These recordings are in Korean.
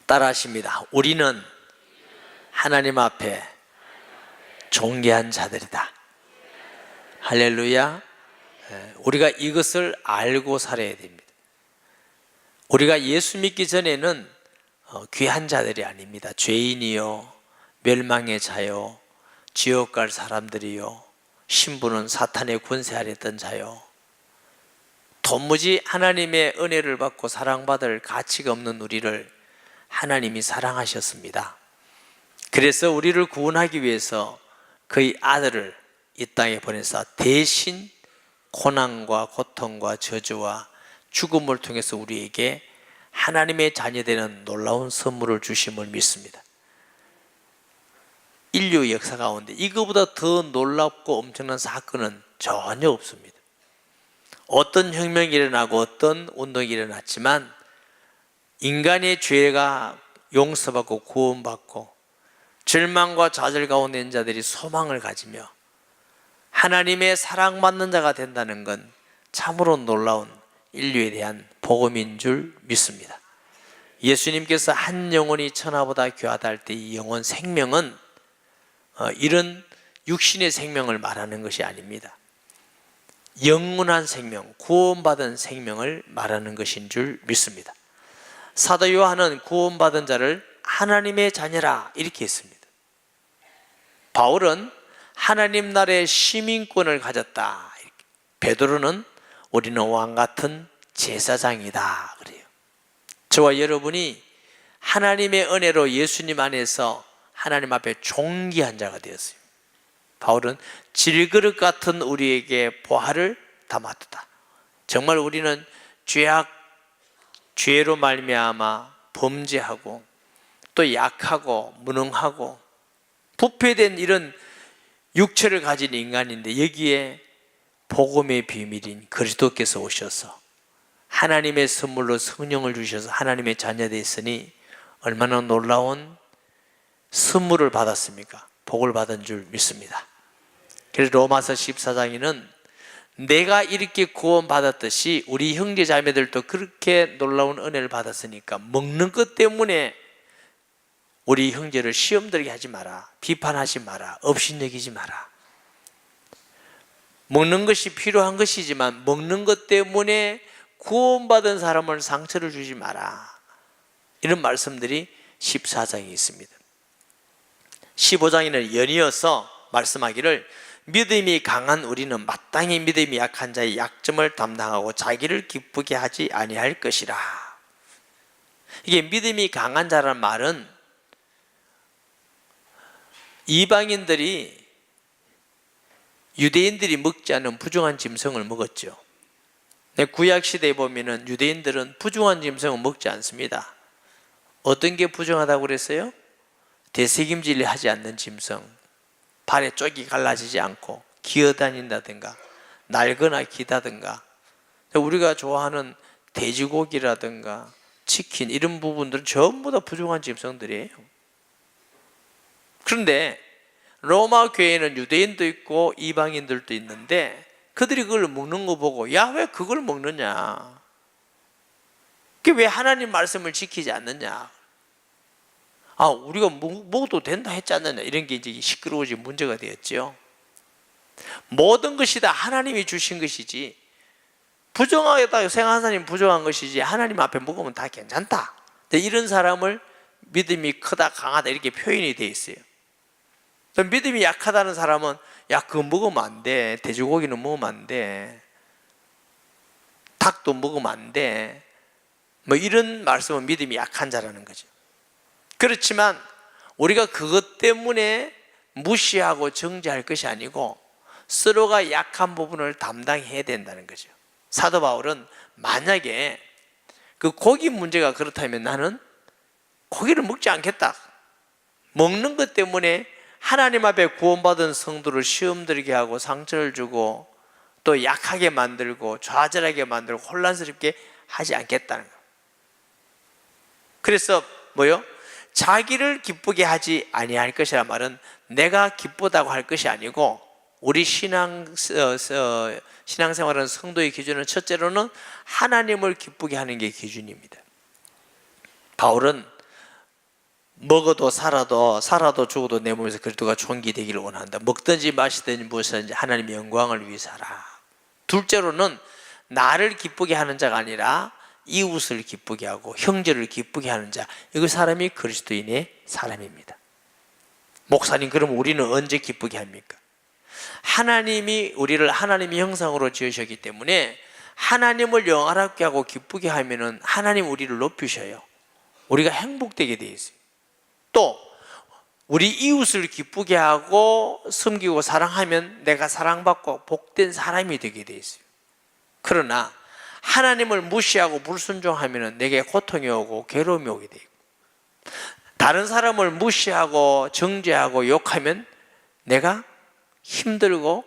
따라하십니다. 우리는 하나님 앞에 존귀한 자들이다. 할렐루야. 우리가 이것을 알고 살아야 됩니다. 우리가 예수 믿기 전에는 귀한 자들이 아닙니다. 죄인이요, 멸망의 자요, 지옥 갈 사람들이요, 신부는 사탄의 권세 아래 있던 자요, 도무지 하나님의 은혜를 받고 사랑받을 가치가 없는 우리를 하나님이 사랑하셨습니다. 그래서 우리를 구원하기 위해서 그의 아들을 이 땅에 보내서 대신 고난과 고통과 저주와 죽음을 통해서 우리에게 하나님의 자녀되는 놀라운 선물을 주심을 믿습니다. 인류 역사 가운데 이거보다 더 놀랍고 엄청난 사건은 전혀 없습니다. 어떤 혁명이 일어나고 어떤 운동이 일어났지만 인간의 죄가 용서받고 구원받고 절망과 좌절 가운데 있는 자들이 소망을 가지며 하나님의 사랑받는 자가 된다는 건 참으로 놀라운 인류에 대한 복음인 줄 믿습니다. 예수님께서 한 영혼이 천하보다 귀하다 할 때 이 영혼 생명은 이런 육신의 생명을 말하는 것이 아닙니다. 영원한 생명, 구원받은 생명을 말하는 것인 줄 믿습니다. 사도 요한은 구원받은 자를 하나님의 자녀라 이렇게 했습니다. 바울은 하나님 나라의 시민권을 가졌다. 베드로는 우리는 왕 같은 제사장이다 그래요. 저와 여러분이 하나님의 은혜로 예수님 안에서 하나님 앞에 존귀한 자가 되었어요. 바울은 질그릇 같은 우리에게 보화를 담았다. 정말 우리는 죄로 말미암아 범죄하고 또 약하고 무능하고 부패된 이런 육체를 가진 인간인데 여기에 복음의 비밀인 그리스도께서 오셔서 하나님의 선물로 성령을 주셔서 하나님의 자녀 되었으니 얼마나 놀라운 선물을 받았습니까? 복을 받은 줄 믿습니다. 그래서 로마서 14장에는 내가 이렇게 구원받았듯이 우리 형제 자매들도 그렇게 놀라운 은혜를 받았으니까 먹는 것 때문에 우리 형제를 시험 들게 하지 마라, 비판하지 마라, 업신여기지 마라. 먹는 것이 필요한 것이지만 먹는 것 때문에 구원받은 사람을 상처를 주지 마라. 이런 말씀들이 14장에 있습니다. 15장에는 연이어서 말씀하기를 믿음이 강한 우리는 마땅히 믿음이 약한 자의 약점을 담당하고 자기를 기쁘게 하지 아니할 것이라. 이게 믿음이 강한 자라는 말은 이방인들이 유대인들이 먹지 않은 부정한 짐승을 먹었죠. 구약시대에 보면 유대인들은 부정한 짐승을 먹지 않습니다. 어떤 게 부정하다고 그랬어요? 되새김질 하지 않는 짐승, 발에 쪽이 갈라지지 않고 기어다닌다든가 날거나 기다든가, 우리가 좋아하는 돼지고기라든가 치킨 이런 부분들은 전부 다 부정한 짐승들이에요. 그런데 로마 교회에는 유대인도 있고 이방인들도 있는데 그들이 그걸 먹는 거 보고 야, 왜 그걸 먹느냐, 왜 하나님 말씀을 지키지 않느냐, 우리가 먹어도 된다 했지 않느냐, 이런 게 이제 시끄러워진 문제가 되었죠. 모든 것이 다 하나님이 주신 것이지 부정하다고 생각하는 사람이 부정한 것이지 하나님 앞에 먹으면 다 괜찮다, 이런 사람을 믿음이 크다 강하다 이렇게 표현이 되어 있어요. 믿음이 약하다는 사람은 야, 그거 먹으면 안 돼, 돼지고기는 먹으면 안 돼, 닭도 먹으면 안 돼, 이런 말씀은 믿음이 약한 자라는 거죠. 그렇지만 우리가 그것 때문에 무시하고 정죄할 것이 아니고 서로가 약한 부분을 담당해야 된다는 거죠. 사도 바울은 만약에 그 고기 문제가 그렇다면 나는 고기를 먹지 않겠다, 먹는 것 때문에 하나님 앞에 구원받은 성도를 시험 들게 하고 상처를 주고 또 약하게 만들고 좌절하게 만들고 혼란스럽게 하지 않겠다는 거예요. 그래서 뭐요? 자기를 기쁘게 하지 아니할 것이란 말은 내가 기쁘다고 할 것이 아니고 우리 신앙생활은 성도의 기준은 첫째로는 하나님을 기쁘게 하는 게 기준입니다. 바울은 먹어도 살아도 죽어도 내 몸에서 그리스도가 존귀되기를 원한다. 먹든지 마시든지 무엇이든지 하나님의 영광을 위해서 하라. 둘째로는 나를 기쁘게 하는 자가 아니라 이웃을 기쁘게 하고 형제를 기쁘게 하는 자, 이거 사람이 그리스도인의 사람입니다. 목사님, 그럼 우리는 언제 기쁘게 합니까? 하나님이 우리를 하나님의 형상으로 지으셨기 때문에 하나님을 영화롭게 하고 기쁘게 하면은 하나님 우리를 높이셔요. 우리가 행복되게 되어 있어요. 또 우리 이웃을 기쁘게 하고 섬기고 사랑하면 내가 사랑받고 복된 사람이 되게 되어 있어요. 그러나 하나님을 무시하고 불순종하면 내게 고통이 오고 괴로움이 오게 돼요. 다른 사람을 무시하고 정죄하고 욕하면 내가 힘들고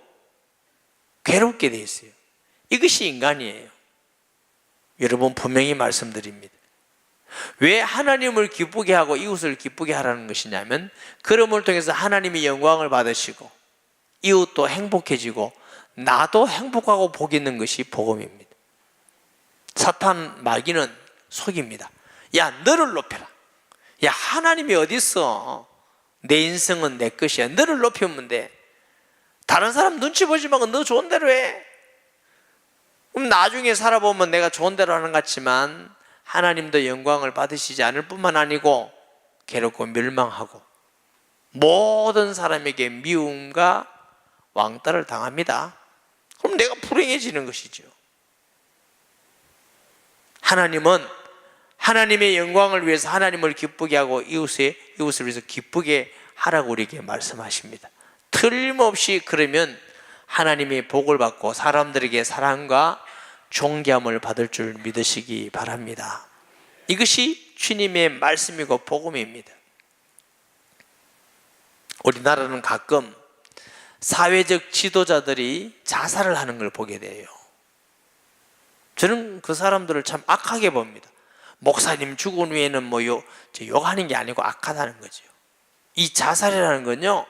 괴롭게 돼 있어요. 이것이 인간이에요. 여러분, 분명히 말씀드립니다. 왜 하나님을 기쁘게 하고 이웃을 기쁘게 하라는 것이냐면, 그럼을 통해서 하나님이 영광을 받으시고 이웃도 행복해지고 나도 행복하고 복 있는 것이 복음입니다. 사탄 마귀는 속입니다. 야, 너를 높여라. 야, 하나님이 어디 있어? 내 인생은 내 것이야. 너를 높이면 돼. 다른 사람 눈치 보지 말고 너 좋은 대로 해. 그럼 나중에 살아보면 내가 좋은 대로 하는 것 같지만 하나님도 영광을 받으시지 않을 뿐만 아니고 괴롭고 멸망하고 모든 사람에게 미움과 왕따를 당합니다. 그럼 내가 불행해지는 것이죠. 하나님은 하나님의 영광을 위해서 하나님을 기쁘게 하고 이웃을 위해서 기쁘게 하라고 우리에게 말씀하십니다. 틀림없이 그러면 하나님의 복을 받고 사람들에게 사랑과 존귀함을 받을 줄 믿으시기 바랍니다. 이것이 주님의 말씀이고 복음입니다. 우리나라는 가끔 사회적 지도자들이 자살을 하는 걸 보게 돼요. 저는 그 사람들을 참 악하게 봅니다. 목사님 죽은 후에는 욕하는 게 아니고 악하다는 거죠. 이 자살이라는 건요,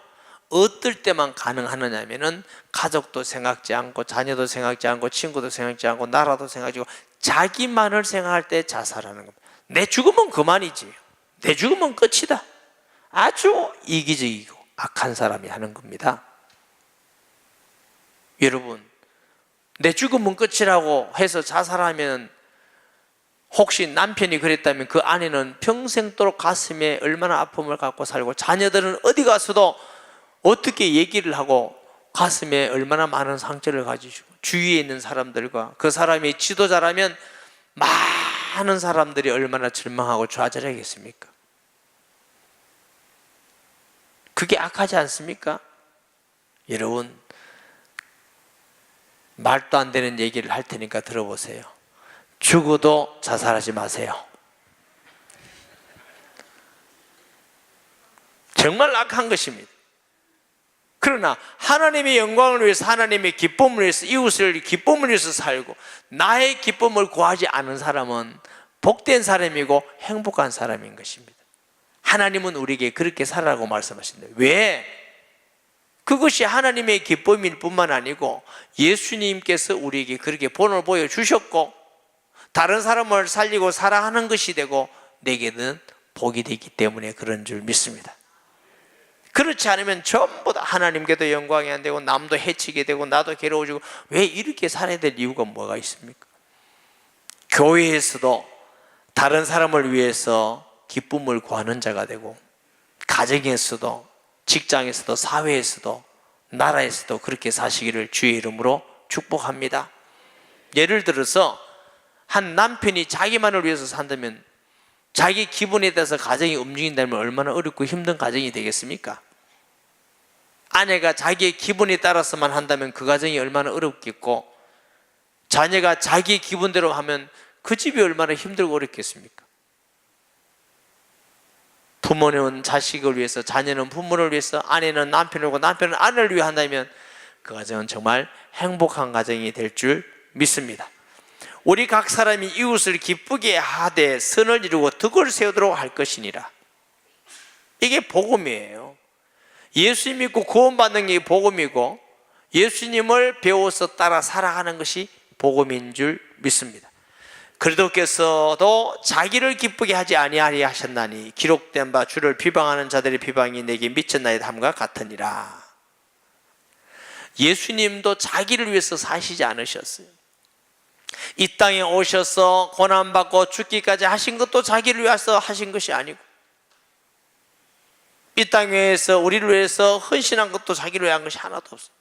어떨 때만 가능하느냐 하면은 가족도 생각지 않고 자녀도 생각지 않고 친구도 생각지 않고 나라도 생각지 않고 자기만을 생각할 때 자살하는 겁니다. 내 죽으면 그만이지, 내 죽으면 끝이다. 아주 이기적이고 악한 사람이 하는 겁니다. 여러분, 내 죽으면 끝이라고 해서 자살하면 혹시 남편이 그랬다면 그 아내는 평생도록 가슴에 얼마나 아픔을 갖고 살고 자녀들은 어디 가서도 어떻게 얘기를 하고 가슴에 얼마나 많은 상처를 가지시고 주위에 있는 사람들과 그 사람이 지도자라면 많은 사람들이 얼마나 절망하고 좌절하겠습니까? 그게 악하지 않습니까? 여러분, 말도 안 되는 얘기를 할 테니까 들어보세요. 죽어도 자살하지 마세요. 정말 악한 것입니다. 그러나 하나님의 영광을 위해서, 하나님의 기쁨을 위해서, 이웃을 기쁨을 위해서 살고 나의 기쁨을 구하지 않은 사람은 복된 사람이고 행복한 사람인 것입니다. 하나님은 우리에게 그렇게 살아라고 말씀하신다. 왜? 그것이 하나님의 기쁨일 뿐만 아니고 예수님께서 우리에게 그렇게 본을 보여주셨고 다른 사람을 살리고 사랑하는 것이 되고 내게는 복이 되기 때문에 그런 줄 믿습니다. 그렇지 않으면 전부 다 하나님께도 영광이 안 되고 남도 해치게 되고 나도 괴로워지고 왜 이렇게 살아야 될 이유가 뭐가 있습니까? 교회에서도 다른 사람을 위해서 기쁨을 구하는 자가 되고 가정에서도 직장에서도 사회에서도 나라에서도 그렇게 사시기를 주의 이름으로 축복합니다. 예를 들어서 한 남편이 자기만을 위해서 산다면 자기 기분에 따라서 가정이 움직인다면 얼마나 어렵고 힘든 가정이 되겠습니까? 아내가 자기의 기분에 따라서만 한다면 그 가정이 얼마나 어렵겠고 자녀가 자기 기분대로 하면 그 집이 얼마나 힘들고 어렵겠습니까? 부모는 자식을 위해서, 자녀는 부모를 위해서, 아내는 남편을 위하고 남편은 아내를 위해 한다면 그 가정은 정말 행복한 가정이 될 줄 믿습니다. 우리 각 사람이 이웃을 기쁘게 하되 선을 이루고 덕을 세우도록 할 것이니라. 이게 복음이에요. 예수 믿고 구원받는 게 복음이고 예수님을 배워서 따라 살아가는 것이 복음인 줄 믿습니다. 그리스도께서도 자기를 기쁘게 하지 아니하리 하셨나니 기록된 바 주를 비방하는 자들의 비방이 내게 미쳤나이다 함과 같으니라. 예수님도 자기를 위해서 사시지 않으셨어요. 이 땅에 오셔서 고난받고 죽기까지 하신 것도 자기를 위해서 하신 것이 아니고, 이 땅에서 우리를 위해서 헌신한 것도 자기를 위한 것이 하나도 없어요.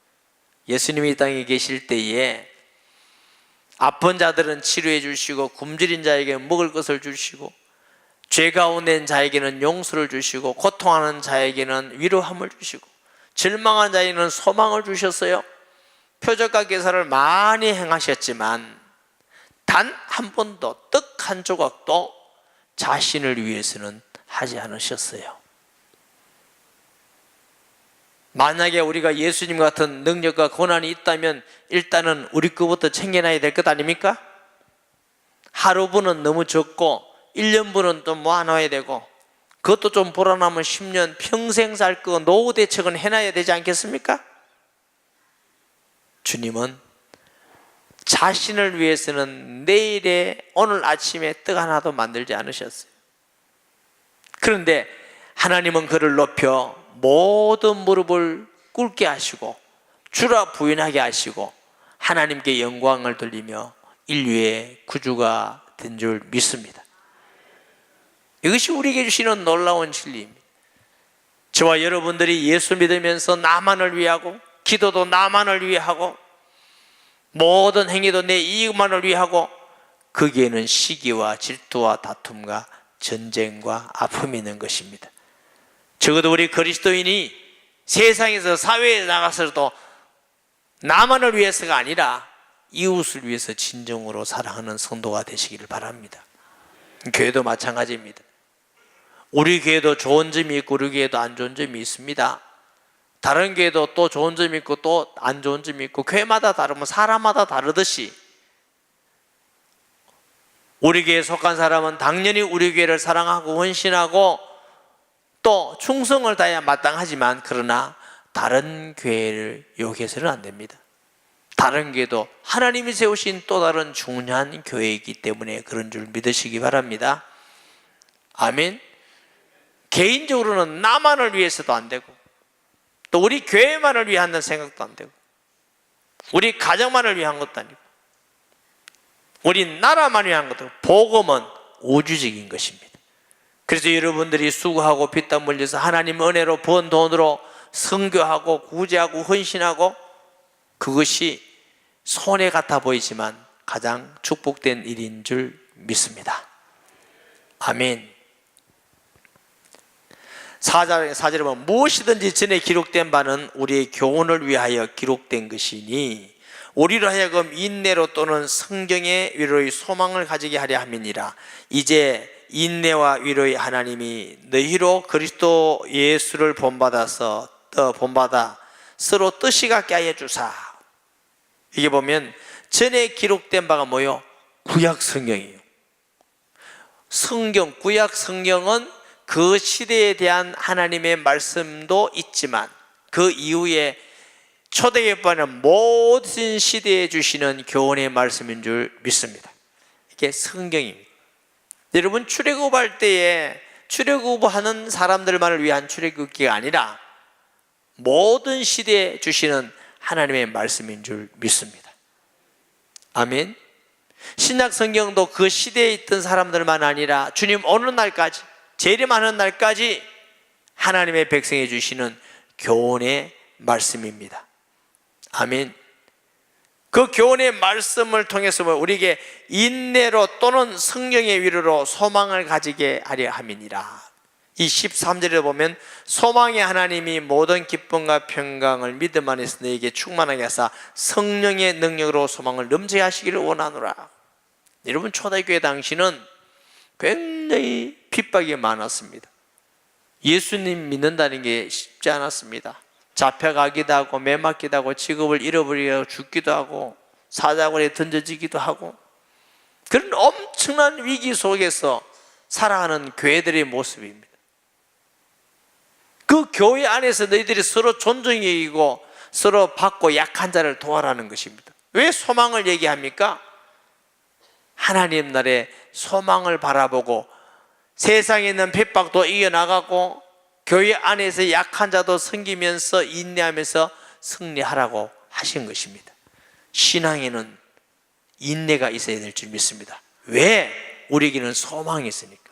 예수님이 이 땅에 계실 때에 아픈 자들은 치료해 주시고, 굶주린 자에게 먹을 것을 주시고, 죄 가운데 있는 자에게는 용서를 주시고, 고통하는 자에게는 위로함을 주시고, 절망한 자에게는 소망을 주셨어요. 표적과 기사를 많이 행하셨지만 단 한 번도 떡 한 조각도 자신을 위해서는 하지 않으셨어요. 만약에 우리가 예수님 같은 능력과 권한이 있다면 일단은 우리 거부터 챙겨놔야 될 것 아닙니까? 하루분은 너무 적고 1년분은 좀 모아놔야 되고, 그것도 좀 불어나면 10년 평생 살 거 노후 대책은 해놔야 되지 않겠습니까? 주님은 자신을 위해서는 내일에 오늘 아침에 떡 하나도 만들지 않으셨어요. 그런데 하나님은 그를 높여 모든 무릎을 꿇게 하시고 주라 부인하게 하시고 하나님께 영광을 돌리며 인류의 구주가 된 줄 믿습니다. 이것이 우리에게 주시는 놀라운 진리입니다. 저와 여러분들이 예수 믿으면서 나만을 위하고, 기도도 나만을 위하고, 모든 행위도 내 이익만을 위하고, 거기에는 시기와 질투와 다툼과 전쟁과 아픔이 있는 것입니다. 적어도 우리 그리스도인이 세상에서 사회에 나가서도 나만을 위해서가 아니라 이웃을 위해서 진정으로 사랑하는 성도가 되시기를 바랍니다. 교회도 마찬가지입니다. 우리 교회도 좋은 점이 있고 우리 교회도 안 좋은 점이 있습니다. 다른 교회도 또 좋은 점이 있고 또 안 좋은 점이 있고, 교회마다 다르면 사람마다 다르듯이 우리 교회에 속한 사람은 당연히 우리 교회를 사랑하고 헌신하고 또 충성을 다해야 마땅하지만, 그러나 다른 교회를 욕해서는 안 됩니다. 다른 교회도 하나님이 세우신 또 다른 중요한 교회이기 때문에 그런 줄 믿으시기 바랍니다. 아멘. 개인적으로는 나만을 위해서도 안 되고, 또 우리 교회만을 위한 생각도 안 되고, 우리 가정만을 위한 것도 아니고, 우리 나라만 위한 것도 아니고, 복음은 우주적인 것입니다. 그래서 여러분들이 수고하고 피땀 흘려서 하나님 은혜로 번 돈으로 선교하고 구제하고 헌신하고, 그것이 손해 같아 보이지만 가장 축복된 일인 줄 믿습니다. 아멘. 4절에 보면 무엇이든지 전에 기록된 바는 우리의 교훈을 위하여 기록된 것이니 우리로 하여금 인내로 또는 성경의 위로의 소망을 가지게 하려 함이니라. 이제 인내와 위로의 하나님이 너희로 그리스도 예수를 본받아 서로 뜻이 같게 하여 주사. 이게 보면 전에 기록된 바가 뭐요? 구약 성경이에요. 성경, 구약 성경은 그 시대에 대한 하나님의 말씀도 있지만 그 이후에 초대교회는 모든 시대에 주시는 교훈의 말씀인 줄 믿습니다. 이게 성경입니다. 여러분, 출애굽할 때에 출애굽하는 사람들만을 위한 출애굽기가 아니라 모든 시대에 주시는 하나님의 말씀인 줄 믿습니다. 아멘. 신약 성경도 그 시대에 있던 사람들만 아니라 주님 오는 날까지, 재림하는 날까지 하나님의 백성에 주시는 교훈의 말씀입니다. 아멘. 그 교훈의 말씀을 통해서 우리에게 인내로 또는 성령의 위로로 소망을 가지게 하려 함이니라. 이 13절에 보면 소망의 하나님이 모든 기쁨과 평강을 믿음 안에서 너에게 충만하게 하사 성령의 능력으로 소망을 넘치게 하시기를 원하노라. 여러분, 초대교회 당시는 굉장히 핍박이 많았습니다. 예수님 믿는다는 게 쉽지 않았습니다. 잡혀가기도 하고 매맞기도 하고 직업을 잃어버리고 죽기도 하고 사자굴에 던져지기도 하고, 그런 엄청난 위기 속에서 살아가는 교회들의 모습입니다. 그 교회 안에서 너희들이 서로 존중해 이고 서로 받고 약한 자를 도와라는 것입니다. 왜 소망을 얘기합니까? 하나님 나라의 소망을 바라보고 세상에 있는 핍박도 이겨나가고 교회 안에서 약한 자도 섬기면서 인내하면서 승리하라고 하신 것입니다. 신앙에는 인내가 있어야 될 줄 믿습니다. 왜? 우리에게는 소망이 있으니까.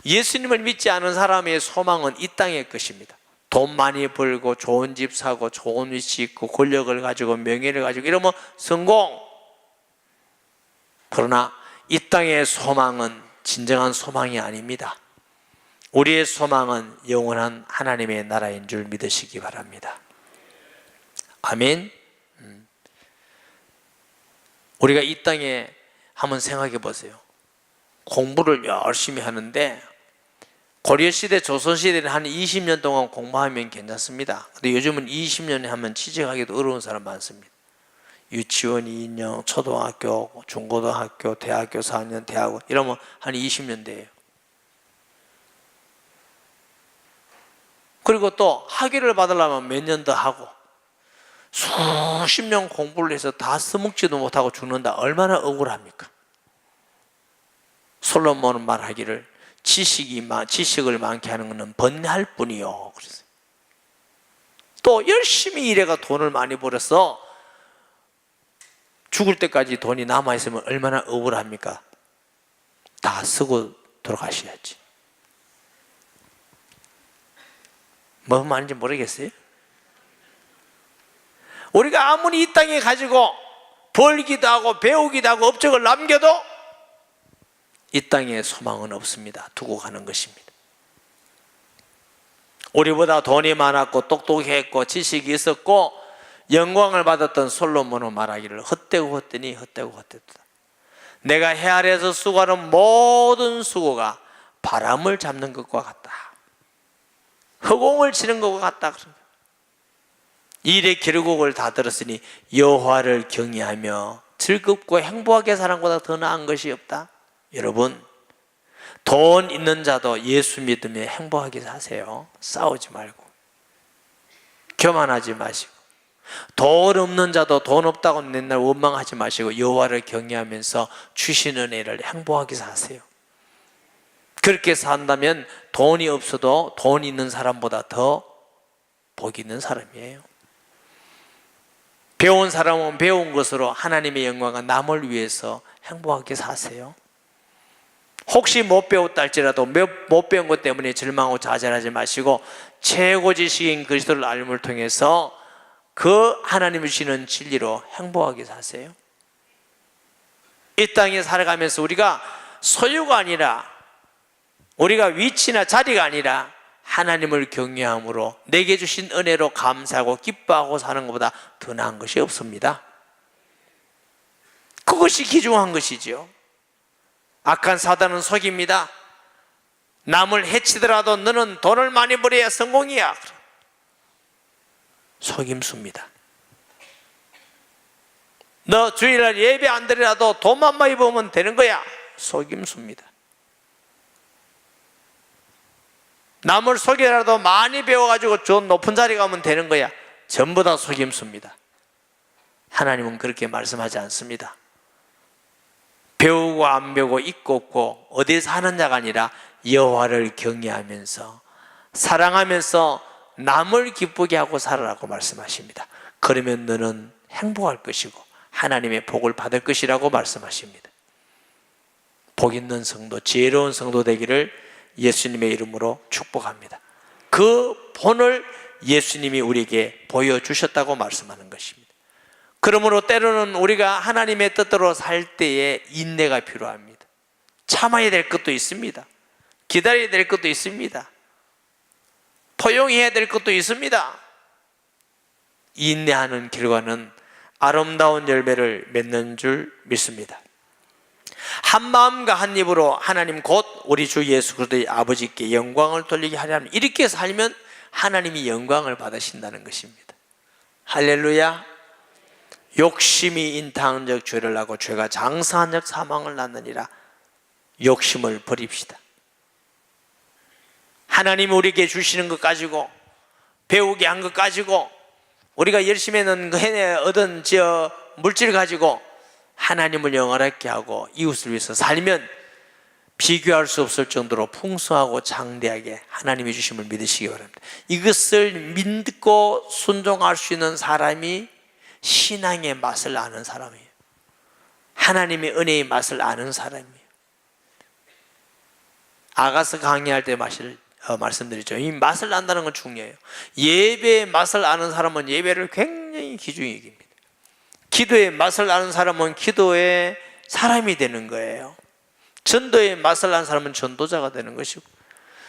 예수님을 믿지 않은 사람의 소망은 이 땅의 것입니다. 돈 많이 벌고 좋은 집 사고 좋은 위치 있고 권력을 가지고 명예를 가지고 이러면 성공. 그러나 이 땅의 소망은 진정한 소망이 아닙니다. 우리의 소망은 영원한 하나님의 나라인 줄 믿으시기 바랍니다. 아멘. 우리가 이 땅에 한번 생각해 보세요. 공부를 열심히 하는데 고려시대, 조선시대는 한 20년 동안 공부하면 괜찮습니다. 근데 요즘은 20년에 하면 취직하기도 어려운 사람 많습니다. 유치원 2년, 초등학교, 중고등학교, 대학교 4년, 대학원 이러면 한 20년 돼요. 그리고 또 학위를 받으려면 몇 년 더 하고 수십 년 공부를 해서 다 써먹지도 못하고 죽는다. 얼마나 억울합니까? 솔로몬은 말하기를 지식을 많게 하는 것은 번뇌할 뿐이요. 그랬어요. 또 열심히 일해가 돈을 많이 벌어서 죽을 때까지 돈이 남아있으면 얼마나 억울합니까? 다 쓰고 돌아가셔야지. 뭔 말인지 모르겠어요? 우리가 아무리 이 땅에 가지고 벌기도 하고 배우기도 하고 업적을 남겨도 이 땅에 소망은 없습니다. 두고 가는 것입니다. 우리보다 돈이 많았고 똑똑했고 지식이 있었고 영광을 받았던 솔로몬은 말하기를 헛되고 헛되니 헛되고 헛되다. 내가 해 아래에서 수고하는 모든 수고가 바람을 잡는 것과 같다. 허공을 치는 것과 같다. 일의 결국을 다 들었으니 여호와를 경외하며 즐겁고 행복하게 사는 것보다 더 나은 것이 없다. 여러분, 돈 있는 자도 예수 믿으며 행복하게 사세요. 싸우지 말고 교만하지 마시고, 돈 없는 자도 돈 없다고 맨날 원망하지 마시고 여호와를 경외하면서 주시는 은혜를 행복하게 사세요. 그렇게 산다면 돈이 없어도 돈 있는 사람보다 더 복 있는 사람이에요. 배운 사람은 배운 것으로 하나님의 영광과 남을 위해서 행복하게 사세요. 혹시 못 배웠다 할지라도 못 배운 것 때문에 절망하고 좌절하지 마시고 최고 지식인 그리스도를 알림을 통해서 그 하나님이 주시는 진리로 행복하게 사세요. 이 땅에 살아가면서 우리가 소유가 아니라, 우리가 위치나 자리가 아니라 하나님을 경외함으로 내게 주신 은혜로 감사하고 기뻐하고 사는 것보다 더 나은 것이 없습니다. 그것이 귀중한 것이지요. 악한 사단은 속입니다. 남을 해치더라도 너는 돈을 많이 벌어야 성공이야. 속임수입니다. 너 주일날 예배 안 드리라도 돈만 많이 벌면 되는 거야. 속임수입니다. 남을 속이라도 많이 배워가지고 좋은 높은 자리 가면 되는 거야. 전부 다 속임수입니다. 하나님은 그렇게 말씀하지 않습니다. 배우고 안 배우고 있고 없고 어디서 하는 자가 아니라 여호와를 경외하면서 사랑하면서 남을 기쁘게 하고 살아라고 말씀하십니다. 그러면 너는 행복할 것이고 하나님의 복을 받을 것이라고 말씀하십니다. 복 있는 성도, 지혜로운 성도 되기를 예수님의 이름으로 축복합니다. 그 본을 예수님이 우리에게 보여주셨다고 말씀하는 것입니다. 그러므로 때로는 우리가 하나님의 뜻대로 살 때에 인내가 필요합니다. 참아야 될 것도 있습니다. 기다려야 될 것도 있습니다. 포용해야 될 것도 있습니다. 인내하는 결과는 아름다운 열매를 맺는 줄 믿습니다. 한 마음과 한 입으로 하나님 곧 우리 주 예수 그리스도의 아버지께 영광을 돌리게 하려 합니다. 이렇게 살면 하나님이 영광을 받으신다는 것입니다. 할렐루야. 욕심이 인타한 적 죄를 나고 죄가 장사한 적 사망을 낳느니라. 욕심을 버립시다. 하나님이 우리에게 주시는 것 가지고, 배우게 한 것 가지고, 우리가 열심히 얻은 물질 가지고 하나님을 영화롭게 하고 이웃을 위해서 살면 비교할 수 없을 정도로 풍성하고 장대하게 하나님이 주심을 믿으시기 바랍니다. 이것을 믿고 순종할 수 있는 사람이 신앙의 맛을 아는 사람이에요. 하나님의 은혜의 맛을 아는 사람이에요. 아가서 강의할 때 말씀드렸죠. 이 맛을 안다는 건 중요해요. 예배의 맛을 아는 사람은 예배를 굉장히 귀중히 여깁니다. 기도의 맛을 아는 사람은 기도의 사람이 되는 거예요. 전도의 맛을 아는 사람은 전도자가 되는 것이고,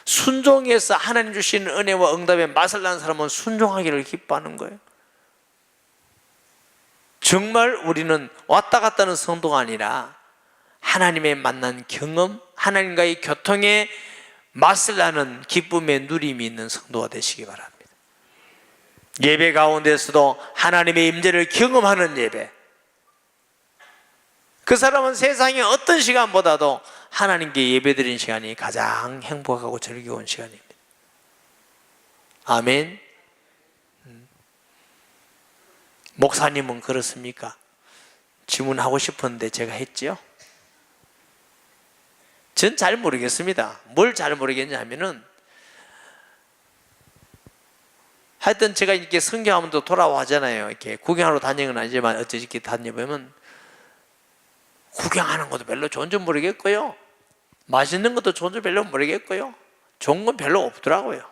순종해서 하나님 주시는 은혜와 응답의 맛을 아는 사람은 순종하기를 기뻐하는 거예요. 정말 우리는 왔다 갔다 하는 성도가 아니라 하나님의 만난 경험, 하나님과의 교통에 맛을 나는 기쁨의 누림이 있는 성도가 되시기 바랍니다. 예배 가운데서도 하나님의 임재를 경험하는 예배, 그 사람은 세상의 어떤 시간보다도 하나님께 예배드리는 시간이 가장 행복하고 즐거운 시간입니다. 아멘. 목사님은 그렇습니까? 질문하고 싶었는데 제가 했죠? 전 잘 모르겠습니다. 뭘 잘 모르겠냐면은, 하여튼 제가 이렇게 성경하면 또 돌아와 하잖아요. 이렇게 구경하러 다니는 건 아니지만 어째 이렇게 다녀보면 구경하는 것도 별로 좋은 줄 모르겠고요, 맛있는 것도 좋은 줄 별로 모르겠고요, 좋은 건 별로 없더라고요.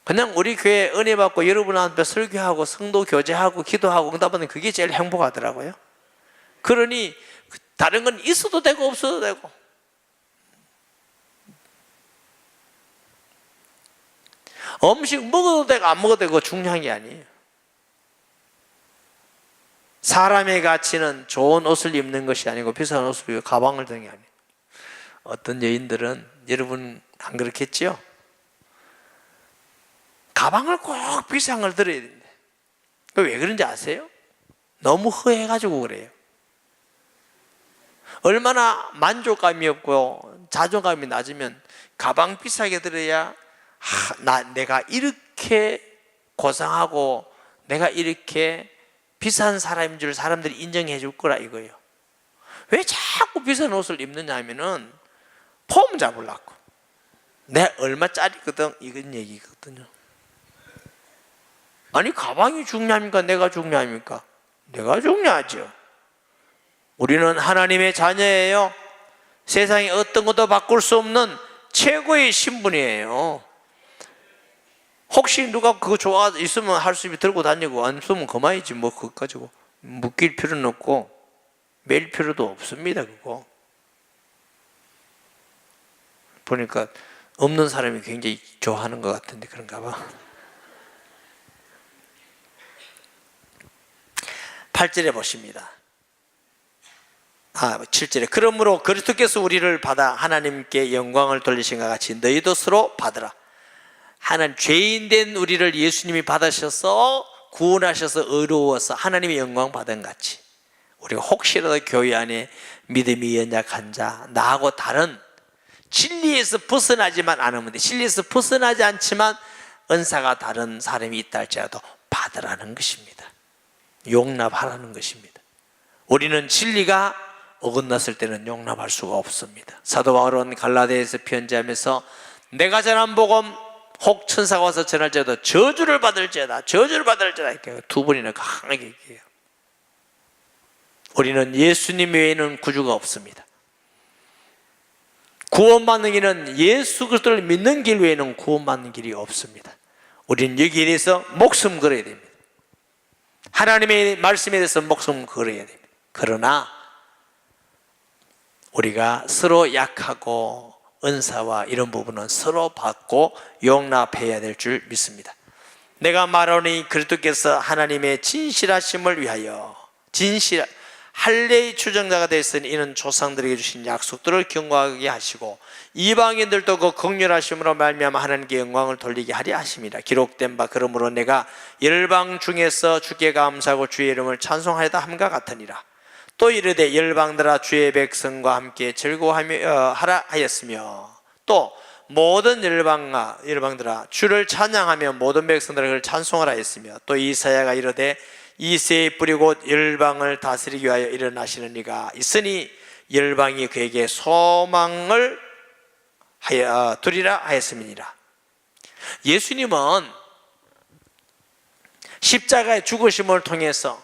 그냥 우리 교회 은혜 받고 여러분 앞에 설교하고 성도 교제하고 기도하고 응답하는 그게 제일 행복하더라고요. 그러니 다른 건 있어도 되고 없어도 되고, 음식 먹어도 되고 안 먹어도 되고 중요한 게 아니에요. 사람의 가치는 좋은 옷을 입는 것이 아니고 비싼 옷을 입고 가방을 드는 게 아니에요. 어떤 여인들은, 여러분 안 그렇겠지요? 가방을 꼭 비싼 걸 들어야 된대. 왜 그런지 아세요? 너무 허해가지고 그래요. 얼마나 만족감이 없고 자존감이 낮으면 가방 비싸게 들어야 내가 이렇게 고상하고 내가 이렇게 비싼 사람인 줄 사람들이 인정해 줄 거라 이거예요. 왜 자꾸 비싼 옷을 입느냐 하면은 폼 잡으려고. 내가 얼마짜리거든 이건 얘기거든요. 아니 가방이 중요합니까? 내가 중요합니까? 내가 중요하죠. 우리는 하나님의 자녀예요. 세상에 어떤 것도 바꿀 수 없는 최고의 신분이에요. 혹시 누가 그거 좋아 있으면 할 수 있으면 들고 다니고 안 있으면 그만이지 뭐 그거 가지고 묶일 필요는 없고 매일 필요도 없습니다. 그거 보니까 없는 사람이 굉장히 좋아하는 것 같은데 그런가 봐. 8절에 보십니다. 7절에 그러므로 그리스도께서 우리를 받아 하나님께 영광을 돌리신 것 같이 너희도 서로 받으라. 하나님 죄인된 우리를 예수님이 받으셔서 구원하셔서 의로워서 하나님의 영광 받은 같이 우리가 혹시라도 교회 안에 믿음이 연약한 자, 나하고 다른 진리에서 벗어나지만 않으면 돼. 진리에서 벗어나지 않지만 은사가 다른 사람이 있다 할지라도 받으라는 것입니다. 용납하라는 것입니다. 우리는 진리가 어긋났을 때는 용납할 수가 없습니다. 사도 바울은 갈라디아에서 편지하면서 내가 전한 복음 혹 천사가 와서 전할지라도 저주를 받을지어다, 저주를 받을지어다 이렇게 두 번이나 강하게 얘기해요. 우리는 예수님 외에는 구주가 없습니다. 구원받는 길은 예수 그리스도를 믿는 길 외에는 구원받는 길이 없습니다. 우리는 여기에 대해서 목숨 걸어야 됩니다. 하나님의 말씀에 대해서 목숨 걸어야 됩니다. 그러나 우리가 서로 약하고 은사와 이런 부분은 서로 받고 용납해야 될 줄 믿습니다. 내가 말하노니 그리스도께서 하나님의 진실하심을 위하여 할례의 추정자가 되었으니 이는 조상들에게 주신 약속들을 경고하게 하시고 이방인들도 그 긍휼하심으로 말미암아 하나님께 영광을 돌리게 하려 하심이라. 기록된 바 그러므로 내가 열방 중에서 주께 감사하고 주의 이름을 찬송하여다 함과 같으니라. 또 이르되 열방들아 주의 백성과 함께 즐거워하며 하라 하였으며 또 모든 열방들아 주를 찬양하며 모든 백성들을 찬송하라 했으며 또 이사야가 이르되 이새의 뿌리고 열방을 다스리기 위하여 일어나시는 이가 있으니 열방이 그에게 소망을 두리라 하였음이니라. 예수님은 십자가의 죽으심을 통해서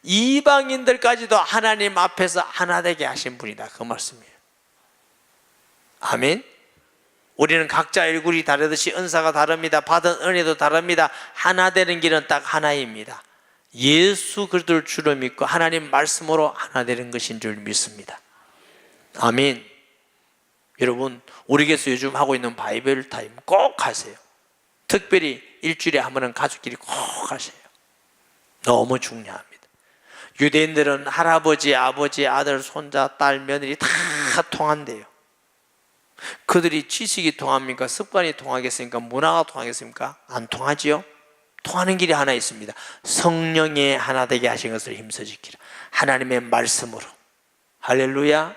이방인들까지도 하나님 앞에서 하나 되게 하신 분이다, 그 말씀이에요. 아멘. 우리는 각자 얼굴이 다르듯이 은사가 다릅니다. 받은 은혜도 다릅니다. 하나 되는 길은 딱 하나입니다. 예수 그리스도를 주로 믿고 하나님 말씀으로 하나 되는 것인 줄 믿습니다. 아멘. 여러분, 우리 교회에서 요즘 하고 있는 바이블 타임 꼭 하세요. 특별히 일주일에 한 번은 가족끼리 꼭 하세요. 너무 중요합니다. 유대인들은 할아버지, 아버지, 아들, 손자, 딸, 며느리 다 통한대요. 그들이 지식이 통합니까? 습관이 통하겠습니까? 문화가 통하겠습니까? 안 통하지요? 통하는 길이 하나 있습니다. 성령의 하나 되게 하신 것을 힘써 지키라. 하나님의 말씀으로. 할렐루야.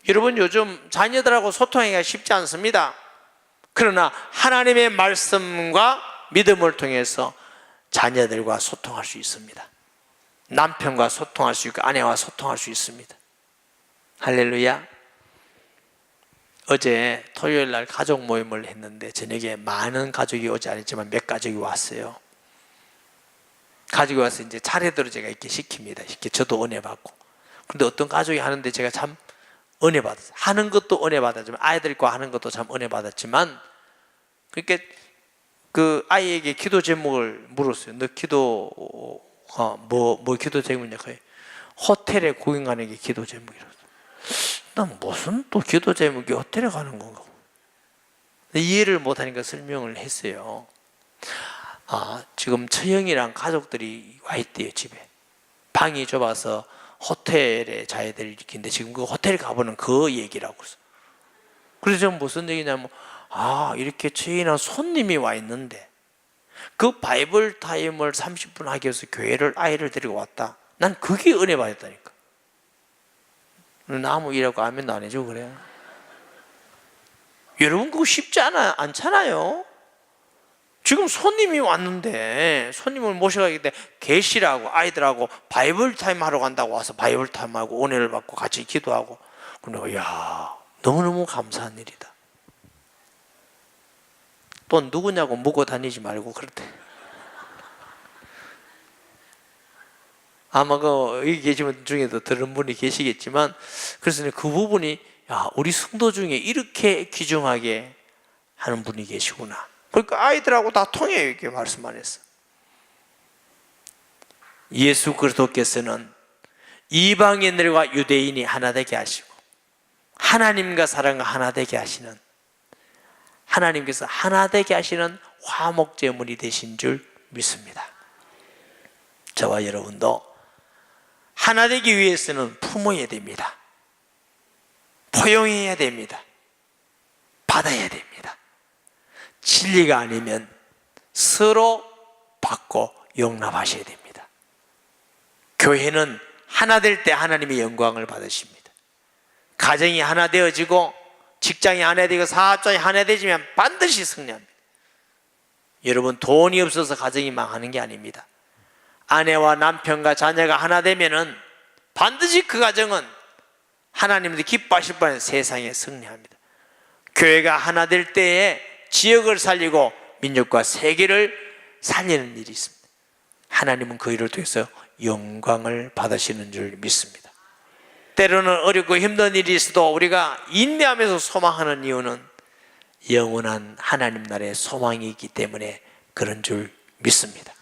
여러분, 요즘 자녀들하고 소통하기가 쉽지 않습니다. 그러나 하나님의 말씀과 믿음을 통해서 자녀들과 소통할 수 있습니다. 남편과 소통할 수 있고 아내와 소통할 수 있습니다. 할렐루야. 어제 토요일 날 가족 모임을 했는데 저녁에 많은 가족이 오지 않았지만 몇 가족이 왔어요. 가족이 와서 이제 차례대로 제가 이렇게 시킵니다. 이렇게 저도 은혜 받고. 그런데 어떤 가족이 하는데 제가 참 은혜 받았어요. 하는 것도 은혜 받았지만 아이들과 하는 것도 참 은혜 받았지만, 그러니까 그 아이에게 기도 제목을 물었어요. 너 기도 뭐 기도 제목이냐? 호텔에 구경 가는 게 기도 제목이라서. 난 무슨 또 기도 제목이 호텔에 가는 건가? 이해를 못하니까 설명을 했어요. 지금 처형이랑 가족들이 와 있대요. 집에 방이 좁아서 호텔에 자야 될 일인데 지금 그 호텔 가보는 그 얘기라고. 그래서 저는 무슨 얘기냐면, 이렇게 처형이랑 손님이 와 있는데 그 바이블 타임을 30분 하기 위해서 교회를 아이를 데리고 왔다. 난 그게 은혜 받았다니까. 아무 일하고 아멘도 안 해주고 그래요. 여러분, 그거 쉽지 않잖아요. 지금 손님이 왔는데 손님을 모셔가기 때문에 계시라고 아이들하고 바이블 타임 하러 간다고 와서 바이블 타임하고 은혜를 받고 같이 기도하고. 그러니까 야, 너무너무 감사한 일이다. 또 누구냐고 묻고 다니지 말고 그렇대. 아마 여기 계신 분 중에도 들은 분이 계시겠지만, 그래서 그 부분이, 우리 성도 중에 이렇게 귀중하게 하는 분이 계시구나. 그러니까 아이들하고 다 통해요. 이렇게 말씀 안 했어. 예수 그리스도께서는 이방인들과 유대인이 하나 되게 하시고 하나님과 사람과 하나 되게 하시는, 하나님께서 하나 되게 하시는 화목제물이 되신 줄 믿습니다. 저와 여러분도 하나 되기 위해서는 품어야 됩니다. 포용해야 됩니다. 받아야 됩니다. 진리가 아니면 서로 받고 용납하셔야 됩니다. 교회는 하나 될 때 하나님의 영광을 받으십니다. 가정이 하나 되어지고 직장이 하나 되고 사업장이 하나 되지면 반드시 승리합니다. 여러분, 돈이 없어서 가정이 망하는 게 아닙니다. 아내와 남편과 자녀가 하나 되면은 반드시 그 가정은 하나님도 기뻐하실 뻔한 세상에 승리합니다. 교회가 하나 될 때에 지역을 살리고 민족과 세계를 살리는 일이 있습니다. 하나님은 그 일을 통해서 영광을 받으시는 줄 믿습니다. 때로는 어렵고 힘든 일이 있어도 우리가 인내하면서 소망하는 이유는 영원한 하나님 나라의 소망이 있기 때문에 그런 줄 믿습니다.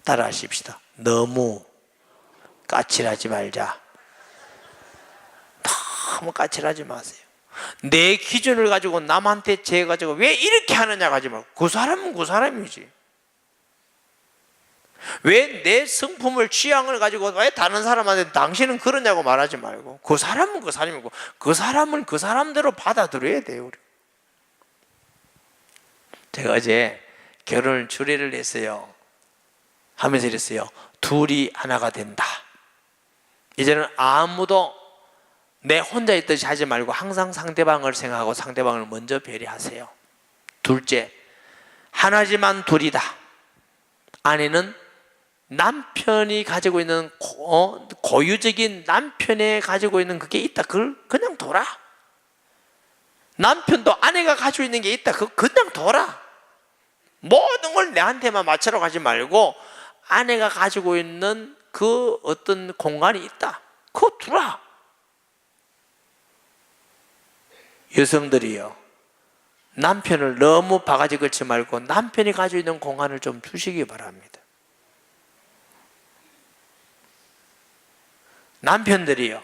따라 하십시다. 너무 까칠하지 말자. 너무 까칠하지 마세요. 내 기준을 가지고 남한테 재가지고 왜 이렇게 하느냐 하지 말고, 그 사람은 그 사람이지. 왜 내 성품을 취향을 가지고 왜 다른 사람한테 당신은 그러냐고 말하지 말고, 그 사람은 그 사람이고 그 사람은 그 사람대로 받아들여야 돼요. 우리. 제가 어제 결혼을 주례를 했어요. 하면서 이랬어요. 둘이 하나가 된다. 이제는 아무도 내 혼자 있듯이 하지 말고 항상 상대방을 생각하고 상대방을 먼저 배려하세요. 둘째, 하나지만 둘이다. 아내는 남편이 가지고 있는 고유적인 남편이 가지고 있는 그게 있다. 그걸 그냥 둬라. 남편도 아내가 가지고 있는 게 있다. 그거 그냥 둬라. 모든 걸 내한테만 맞추러 가지 말고 아내가 가지고 있는 그 어떤 공간이 있다. 그거 두라. 여성들이요, 남편을 너무 바가지 걸지 말고 남편이 가지고 있는 공간을 좀 주시기 바랍니다. 남편들이요,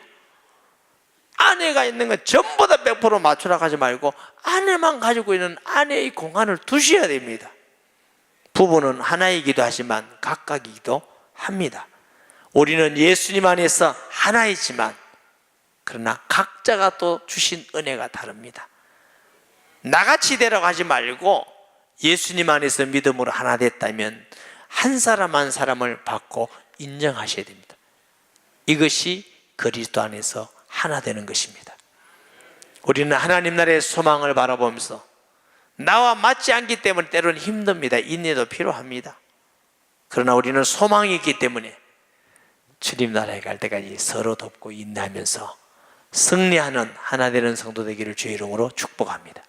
아내가 있는 건 전부 다 100% 맞추라 하지 말고 아내만 가지고 있는 아내의 공간을 두셔야 됩니다. 부부는 하나이기도 하지만 각각이기도 합니다. 우리는 예수님 안에서 하나이지만 그러나 각자가 또 주신 은혜가 다릅니다. 나같이 되려가지 말고 예수님 안에서 믿음으로 하나 됐다면 한 사람 한 사람을 받고 인정하셔야 됩니다. 이것이 그리스도 안에서 하나 되는 것입니다. 우리는 하나님 나라의 소망을 바라보면서 나와 맞지 않기 때문에 때로는 힘듭니다. 인내도 필요합니다. 그러나 우리는 소망이 있기 때문에 주님 나라에 갈 때까지 서로 돕고 인내하면서 승리하는 하나 되는 성도 되기를 주의 이름으로 축복합니다.